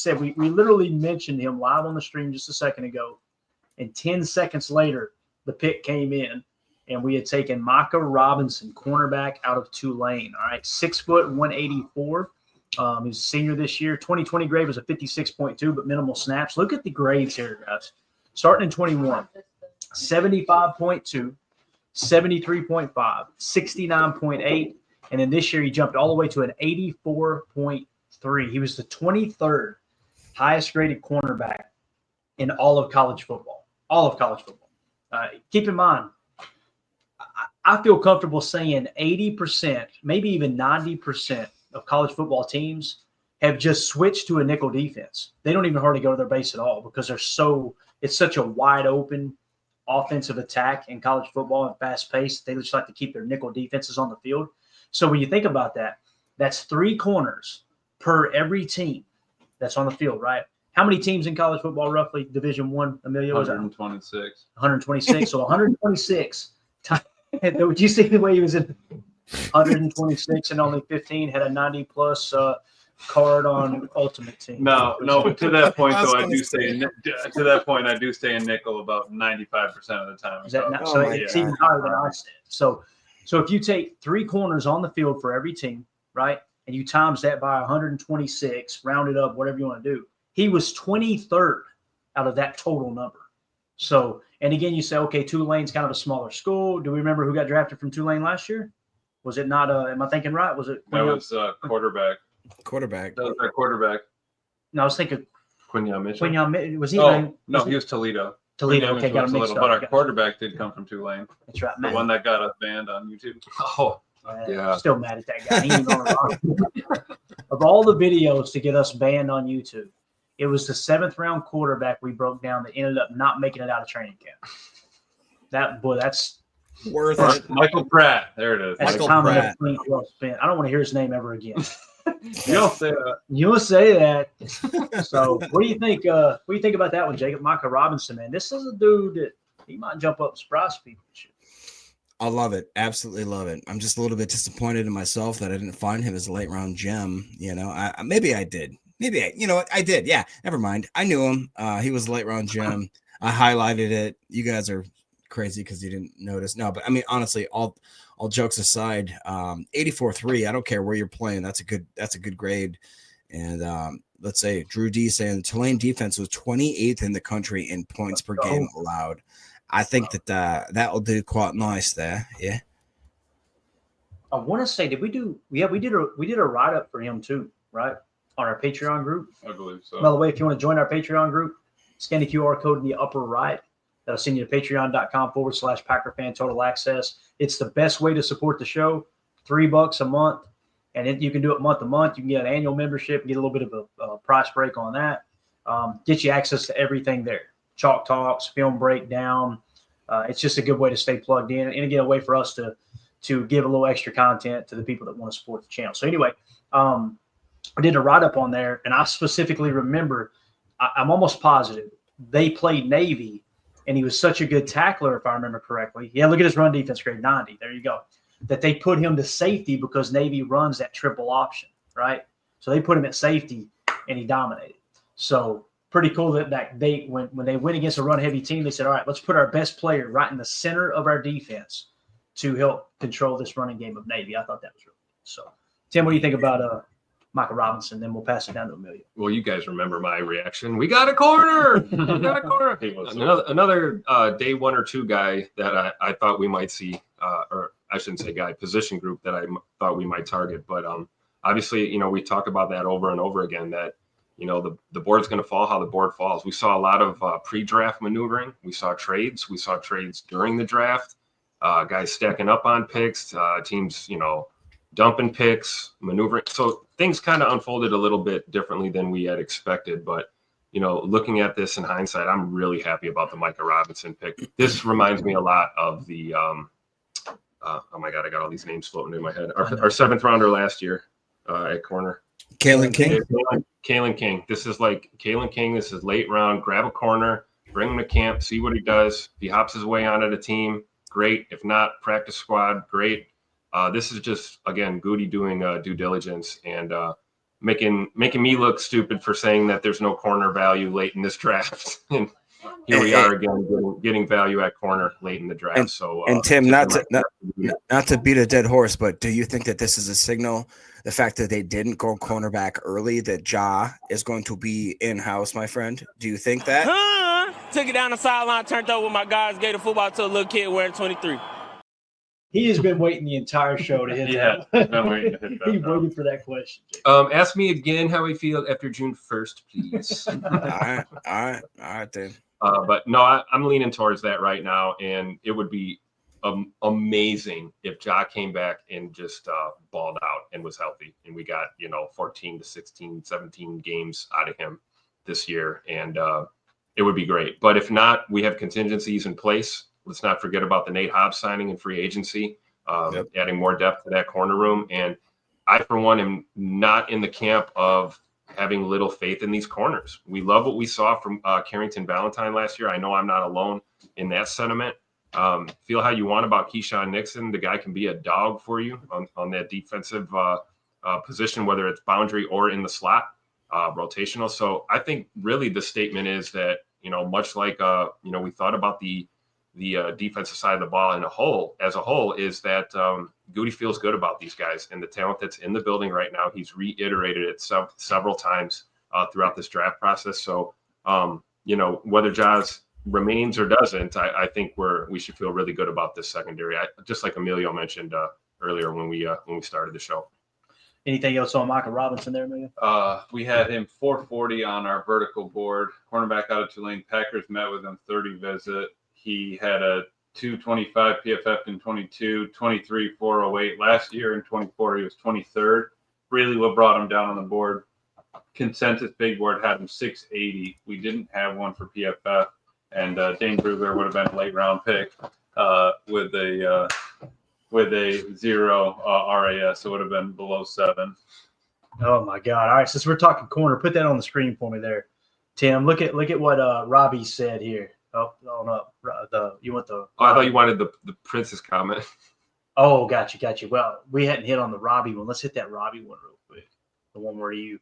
said we literally mentioned him live on the stream just a second ago, and 10 seconds later, the pick came in, and we had taken Micah Robinson, cornerback out of Tulane. All right, 6 foot, 184. He's a senior this year. 2020 grade was a 56.2, but minimal snaps. Look at the grades here, guys. Starting in 21, 75.2, 73.5, 69.8, and then this year he jumped all the way to an 84.3. He was the 23rd highest graded cornerback in all of college football. All of college football. Keep in mind, I feel comfortable saying 80%, maybe even 90% of college football teams have just switched to a nickel defense. They don't even hardly go to their base at all because it's such a wide open offensive attack in college football and fast paced. They just like to keep their nickel defenses on the field. So when you think about that, that's 3 corners per every team that's on the field, right? How many teams in college football, roughly, Division I, Emilio? 126. 126. So 126. Would you see the way he was in 126 and only 15 had a 90-plus card on Ultimate Team? No, but to that point, though, I do stay in nickel about 95% of the time. Is that not, so it's even higher than I said. So if you take 3 corners on the field for every team, right, and you times that by 126, round it up, whatever you want to do, he was 23rd out of that total number. So, and again, you say, okay, Tulane's kind of a smaller school. Do we remember who got drafted from Tulane last year? Was it not? Am I thinking right? Was it? That was quarterback. Quarterback. That was our quarterback. No, I was thinking Quinyon Mitchell. Was he? No, he was Toledo. Toledo. Okay, got him mixed up. But our quarterback did come from Tulane. That's right. The one that got us banned on YouTube. Oh, yeah. Still mad at that guy. He ain't on Of all the videos to get us banned on YouTube, it was the 7th round quarterback we broke down that ended up not making it out of training camp. That's worth it. Michael Pratt. There it is. That's Michael time Pratt. well spent. I don't want to hear his name ever again. You'll say that. You'll say that. So, what do you think? What do you think about that one, Jacob? Micah Robinson, man. This is a dude that he might jump up and surprise people. I love it. Absolutely love it. I'm just a little bit disappointed in myself that I didn't find him as a late round gem. You know, maybe I did. You know what? I did. Yeah. Never mind. I knew him. He was a late round gem. I highlighted it. You guys are crazy because you didn't notice. No, but I mean, honestly, all jokes aside, 84.3. I don't care where you're playing. That's a good grade. And let's say Drew D saying Tulane defense was 28th in the country in points per game allowed. I think that will do quite nice there. Yeah. I want to say, did we do? Yeah, we did a write up for him too, right? On our Patreon group. I believe so. By the way, if you want to join our Patreon group, scan the QR code in the upper right. That'll send you to patreon.com/PackerFan Total Access. It's the best way to support the show. $3 a month. And you can do it month to month. You can get an annual membership, get a little bit of a price break on that. Get you access to everything there. Chalk talks, film breakdown. It's just a good way to stay plugged in. And again, a way for us to give a little extra content to the people that want to support the channel. So anyway, I did a write-up on there, and I specifically remember, I'm almost positive, they played Navy, and he was such a good tackler, if I remember correctly. Yeah, look at his run defense grade, 90. There you go. That they put him to safety because Navy runs that triple option, right? So they put him at safety, and he dominated. So pretty cool that they when they went against a run-heavy team, they said, all right, let's put our best player right in the center of our defense to help control this running game of Navy. I thought that was really good. So, Tim, what do you think about Micah Robinson? Then we'll pass it down to Amelia. Well, you guys remember my reaction. We got a corner. We got a corner. Another day 1 or 2 guy that I thought we might see, or I shouldn't say guy, position group that I thought we might target. But obviously, we talk about that over and over again, that, the board's going to fall how the board falls. We saw a lot of pre-draft maneuvering. We saw trades. We saw trades during the draft. Guys stacking up on picks, teams, dumping picks, maneuvering. So things kind of unfolded a little bit differently than we had expected. But, looking at this in hindsight, I'm really happy about the Micah Robinson pick. This reminds me a lot of the, oh my God, I got all these names floating in my head. Our 7th rounder last year at corner. Kalen King. Kalen King. This is like Kalen King. This is late round. Grab a corner, bring him to camp, see what he does. If he hops his way onto the team, great. If not, practice squad, great. This is just, again, Goody doing due diligence. And making me look stupid for saying that there's no corner value late in this draft. And here we are again getting value at corner late in the draft. And Tim, not to beat a dead horse, but do you think that this is a signal, the fact that they didn't go cornerback early, that Ja is going to be in-house, my friend? Do you think that? Took it down the sideline, turned over my guys, gave the football to a little kid wearing 23. He has been waiting the entire show to hit that. He waited for that question. Ask me again how I feel after June 1st, please. All right, then. But no, I'm leaning towards that right now, and it would be amazing if Ja came back and just balled out and was healthy, and we got 14 to 16, 17 games out of him this year, and it would be great. But if not, we have contingencies in place. Let's not forget about the Nate Hobbs signing in free agency, adding more depth to that corner room. And I, for one, am not in the camp of having little faith in these corners. We love what we saw from Carrington Valentine last year. I know I'm not alone in that sentiment. Feel how you want about Keyshawn Nixon. The guy can be a dog for you on that defensive position, whether it's boundary or in the slot, rotational. So I think really the statement is that, much like, we thought about the defensive side of the ball as a whole, is that Goody feels good about these guys and the talent that's in the building right now. He's reiterated it several times throughout this draft process. So, whether Jaws remains or doesn't, I think we should feel really good about this secondary. Just like Emilio mentioned earlier when we started the show. Anything else on Micah Robinson there, Emilio? We had him 440 on our vertical board. Cornerback out of Tulane. Packers met with him 30 visit. He had a 225 PFF in 22, 23, 408 last year. In 24, he was 23rd. Really what brought him down on the board. Consensus big board had him 680. We didn't have one for PFF. And Dane Brugler would have been a late round pick with a 0 RAS. So it would have been below 7. Oh my God! All right, since we're talking corner, put that on the screen for me there, Tim. Look at what Robbie said here. Oh no, you want the? Oh, I thought you wanted the Princess comment. Oh, got you. Well, we hadn't hit on the Robbie one. Let's hit that Robbie one real quick. The one where because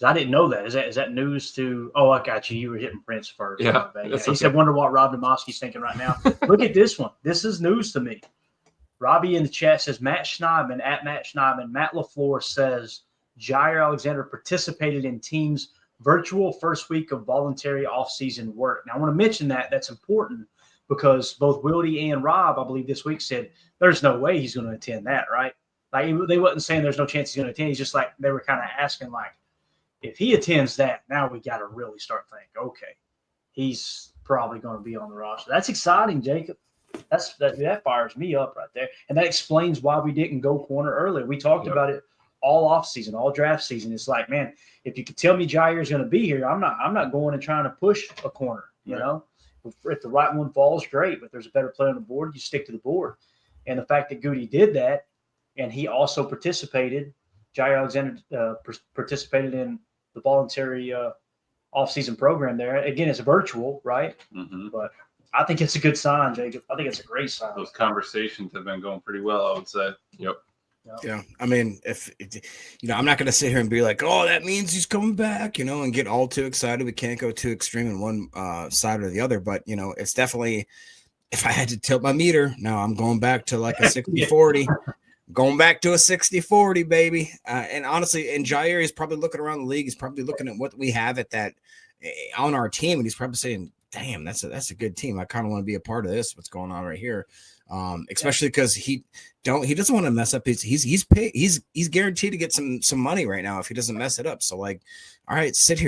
I didn't know that. Is that news to? Oh, I got you. You were hitting Prince first. Yeah. He said, "Wonder what Rob Demoski's thinking right now." Look at this one. This is news to me. Robbie in the chat says Matt Schneidman at Matt Schneidman. Matt LaFleur says Jaire Alexander participated in teams' virtual first week of voluntary off-season work. Now, I want to mention that's important because both Wildy and Rob, I believe this week, said there's no way he's going to attend that, right? Like they wasn't saying there's no chance he's going to attend. He's just like they were kind of asking, like, if he attends that, now we got to really start thinking, okay, he's probably going to be on the roster. That's exciting, Jacob. That fires me up right there, and that explains why we didn't go corner earlier. We talked about it all offseason, all draft season. It's like, man, if you could tell me Jaire's going to be here, I'm not going and trying to push a corner. You know, if the right one falls, great. But there's a better player on the board, you stick to the board. And the fact that Goody did that, and he also participated, Jaire Alexander participated in the voluntary off-season program there. Again, it's virtual, right? Mm-hmm. But I think it's a good sign, Jacob. I think it's a great sign. Those conversations have been going pretty well, I would say. Yep. Yeah, I mean, if I'm not going to sit here and be like, oh, that means he's coming back, and get all too excited. We can't go too extreme in one side or the other, but it's definitely, if I had to tilt my meter, now I'm going back to like a 60-40, going back to a 60-40, baby. And honestly, and Jaire is probably looking around the league. He's probably looking at what we have at that on our team, and he's probably saying, damn, that's a good team. I kind of want to be a part of this. What's going on right here? Especially because he doesn't want to mess up. He's guaranteed to get some money right now if he doesn't mess it up. So like, all right, sit here.